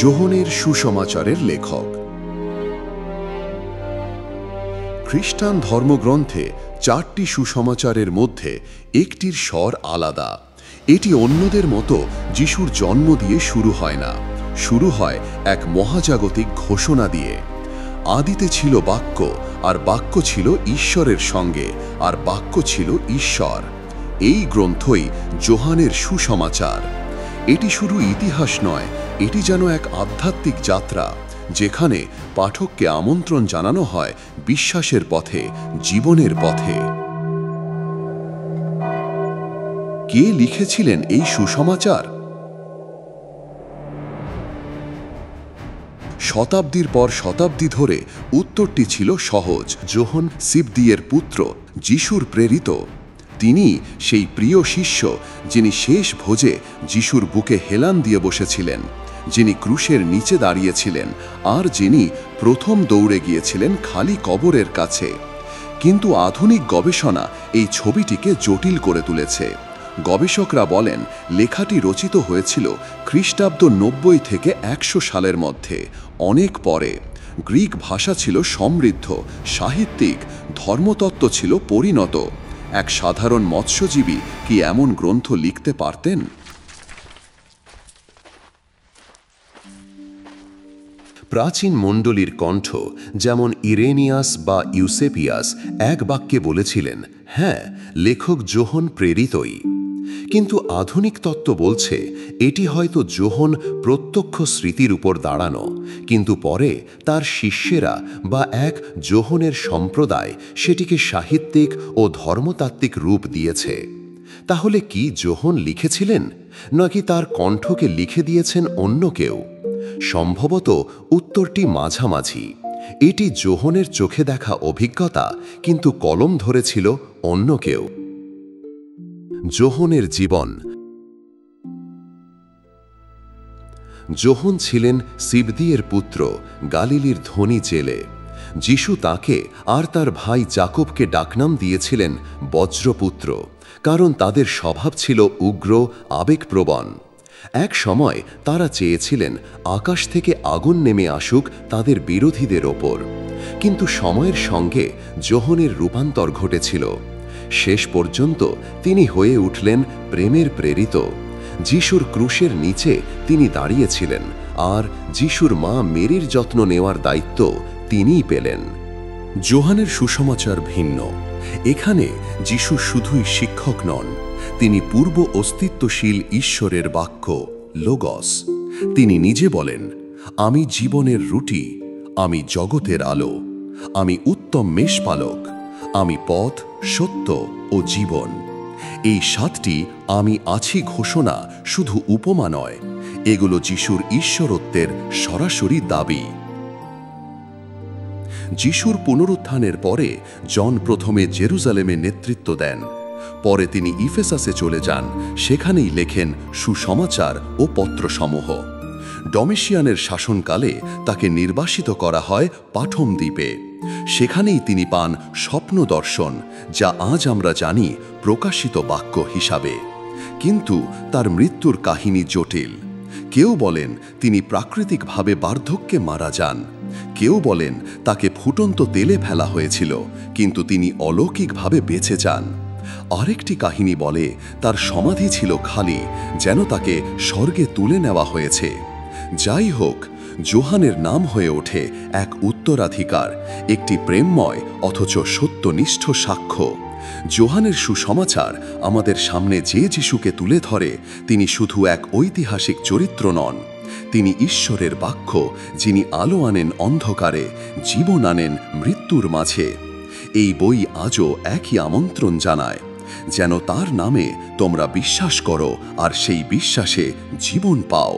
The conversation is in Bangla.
যোহনের সুসমাচারের লেখক। খ্রিস্টান ধর্মগ্রন্থে 4টি সুসমাচারের মধ্যে একটির স্বর আলাদা। এটি অন্যদের মতো যিশুর জন্ম দিয়ে শুরু হয় না, শুরু হয় এক মহাজাগতিক ঘোষণা দিয়ে। আদিতে ছিল বাক্য, আর বাক্য ছিল ঈশ্বরের সঙ্গে, আর বাক্য ছিল ঈশ্বর। এই গ্রন্থই যোহানের সুসমাচার। এটি শুধু ইতিহাস নয়, এটি যেন এক আধ্যাত্মিক যাত্রা, যেখানে পাঠককে আমন্ত্রণ জানানো হয় বিশ্বাসের পথে, জীবনের পথে। কে লিখেছিলেন এই সুসমাচার? শতাব্দীর পর শতাব্দী ধরে উত্তরটি ছিল সহজ। যোহন সিবদিয়ের পুত্র, যিশুর প্রেরিত। তিনি সেই প্রিয় শিষ্য যিনি শেষ ভোজে যিশুর বুকে হেলান দিয়ে বসেছিলেন, যিনি ক্রুশের নিচে দাঁড়িয়েছিলেন, আর যিনি প্রথম দৌড়ে গিয়েছিলেন খালি কবরের কাছে। কিন্তু আধুনিক গবেষণা এই ছবিটিকে জটিল করে তুলেছে। গবেষকরা বলেন লেখাটি রচিত হয়েছিল খ্রিস্টাব্দ 90 থেকে 100 সালের মধ্যে, অনেক পরে। গ্রিক ভাষা ছিল সমৃদ্ধ, সাহিত্যিক, ধর্মতত্ত্ব ছিল পরিণত। এক সাধারণ মৎস্যজীবী কি এমন গ্রন্থ লিখতে পারতেন? প্রাচীন মণ্ডলীর কণ্ঠ, যেমন ইরেনিয়াস বা ইউসেপিয়াস, এক বাক্যে বলেছিলেন, হ্যাঁ, লেখক যোহন প্রেরিতই। কিন্তু আধুনিক তত্ত্ব বলছে এটি হয়তো যোহন প্রত্যক্ষ স্মৃতির উপর দাঁড়ানো, কিন্তু পরে তার শিষ্যেরা বা এক যোহনের সম্প্রদায় সেটিকে সাহিত্যিক ও ধর্মতাত্ত্বিক রূপ দিয়েছে। তাহলে কি যোহন লিখেছিলেন, নাকি তার কণ্ঠকে লিখে দিয়েছেন অন্য কেউ? সম্ভবত উত্তরটি মাঝামাঝি। এটি যোহনের চোখে দেখা অভিজ্ঞতা, কিন্তু কলম ধরেছিল অন্য কেউ। যোহনের জীবন। যোহন ছিলেন সিবদিয়ের পুত্র, গালিলির ধনী জেলে। যিশু তাকে আর তার ভাই জাকবকে ডাকনাম দিয়েছিলেন বজ্রপুত্র, কারণ তাদের স্বভাব ছিল উগ্র, আবেগপ্রবণ। এক সময় তারা চেয়েছিলেন আকাশ থেকে আগুন নেমে আসুক তাদের বিরোধীদের ওপর, কিন্তু সময়ের সঙ্গে যোহনের রূপান্তর ঘটেছিল। শেষ পর্যন্ত তিনি হয়ে উঠলেন প্রেমের প্রেরিত। যিশুর ক্রুশের নিচে তিনি দাঁড়িয়েছিলেন, আর যিশুর মা মেরির যত্ন নেওয়ার দায়িত্ব তিনিই পেলেন। যোহানের সুসমাচার ভিন্ন। এখানে যিশু শুধুই শিক্ষক নন, তিনি পূর্ব অস্তিত্বশীল ঈশ্বরের বাক্য, লোগস। তিনি নিজে বলেন, আমি জীবনের রুটি, আমি জগতের আলো, আমি উত্তম মেষপালক, আমি পথ, সত্য ও জীবন। এই 7টি আমি আছি ঘোষণা শুধু উপমা নয়, এগুলো যিশুর ঈশ্বরত্বের সরাসরি দাবি। যিশুর পুনরুত্থানের পরে জন প্রথমে জেরুজালেমে নেতৃত্ব দেন। পরে তিনি ইফেসাসে চলে যান, সেখানেই লেখেন সুসমাচার ও পত্রসমূহ। ডমিশিয়ানের শাসনকালে তাকে নির্বাসিত করা হয় পাঠম দ্বীপে। সেখানেই তিনি পান স্বপ্ন দর্শন, যা আজ আমরা জানি প্রকাশিত বাক্য হিসাবে। কিন্তু তার মৃত্যুর কাহিনী জটিল। কেউ বলেন তিনি প্রাকৃতিকভাবে বার্ধক্যে মারা যান, কেউ বলেন তাকে ফুটন্ত তেলে ফেলা হয়েছিল, কিন্তু তিনি অলৌকিকভাবে বেঁচে যান। আরেকটি কাহিনী বলে তার সমাধি ছিল খালি, যেন তাকে স্বর্গে তুলে নেওয়া হয়েছে। যাই হোক, যোহানের নাম হয়ে ওঠে এক উত্তরাধিকার, একটি প্রেমময় অথচ সত্যনিষ্ঠ সাক্ষ্য। যোহানের সুসমাচার আমাদের সামনে যে যিশুকে তুলে ধরে, তিনি শুধু এক ঐতিহাসিক চরিত্র নন, তিনি ঈশ্বরের বাক্য, যিনি আলো আনেন অন্ধকারে, জীবন আনেন মৃত্যুর মাঝে। এই বই আজও একই আমন্ত্রণ জানায়, যেন তার নামে তোমরা বিশ্বাস করো আর সেই বিশ্বাসে জীবন পাও।